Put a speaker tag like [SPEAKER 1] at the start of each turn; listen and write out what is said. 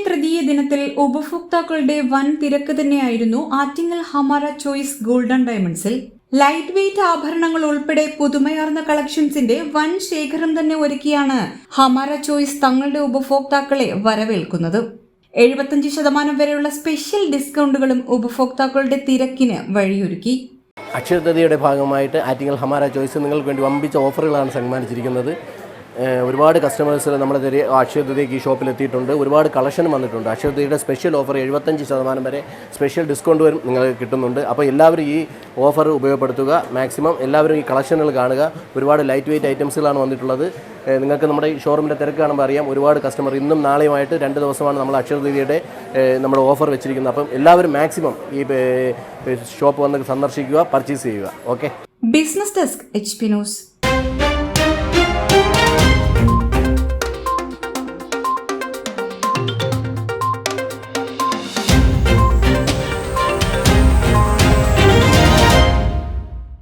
[SPEAKER 1] തൃതീയ ദിനത്തിൽ ഉപഭോക്താക്കളുടെ വൻ തിരക്ക് തന്നെയായിരുന്നു ആറ്റിങ്ങൽ ഹമാര ചോയ്സ് ഗോൾഡൻ ഡയമണ്ട്സിൽ. ലൈറ്റ് വെയ്റ്റ് ആഭരണങ്ങൾ ഉൾപ്പെടെ പുതുമയാർന്ന കളക്ഷൻസിന്റെ വൻ ശേഖരം തന്നെ ഒരുക്കിയാണ് ഹമാര ചോയ്സ് തങ്ങളുടെ ഉപഭോക്താക്കളെ വരവേൽക്കുന്നത്. 75% വരെയുള്ള സ്പെഷ്യൽ ഡിസ്കൗണ്ടുകളും ഉപഭോക്താക്കളുടെ തിരക്കിന് വഴിയൊരുക്കി.
[SPEAKER 2] അക്ഷയതൃതീയയുടെ ഭാഗമായിട്ട് ആറ്റിങ്ങൽ ഹമാര ചോയ്സ് നിങ്ങൾക്ക് വേണ്ടി വമ്പിച്ച ഓഫറുകളാണ് സമ്മാനിച്ചിരിക്കുന്നത്. ഒരുപാട് കസ്റ്റമേഴ്സ് നമ്മുടെ അക്ഷയതൃതീയക്ക് ഈ ഷോപ്പിൽ എത്തിയിട്ടുണ്ട്. ഒരുപാട് കളക്ഷനും വന്നിട്ടുണ്ട്. അക്ഷയതൃതീയയുടെ സ്പെഷ്യൽ ഓഫർ 75% വരെ സ്പെഷ്യൽ ഡിസ്കൗണ്ട് വരും നിങ്ങൾക്ക് കിട്ടുന്നുണ്ട്. അപ്പോൾ എല്ലാവരും ഈ ഓഫർ ഉപയോഗപ്പെടുത്തുക. മാക്സിമം എല്ലാവരും ഈ കളക്ഷനുകൾ കാണുക. ഒരുപാട് ലൈറ്റ് വെയ്റ്റ് ഐറ്റംസുകളാണ് വന്നിട്ടുള്ളത്. നിങ്ങൾക്ക് നമ്മുടെ ഈ ഷോറൂമിൻ്റെ തിരക്ക് കാണുമ്പോൾ അറിയാം. ഒരുപാട് കസ്റ്റമർ ഇന്നും നാളെയുമായിട്ട് 2 ദിവസമാണ് നമ്മൾ അക്ഷയതൃതീയയുടെ നമ്മുടെ ഓഫർ വെച്ചിരിക്കുന്നത്. അപ്പം എല്ലാവരും മാക്സിമം ഈ ഷോപ്പ് വന്ന് സന്ദർശിക്കുക, പർച്ചേസ് ചെയ്യുക. Okay.
[SPEAKER 1] Business desk HP news.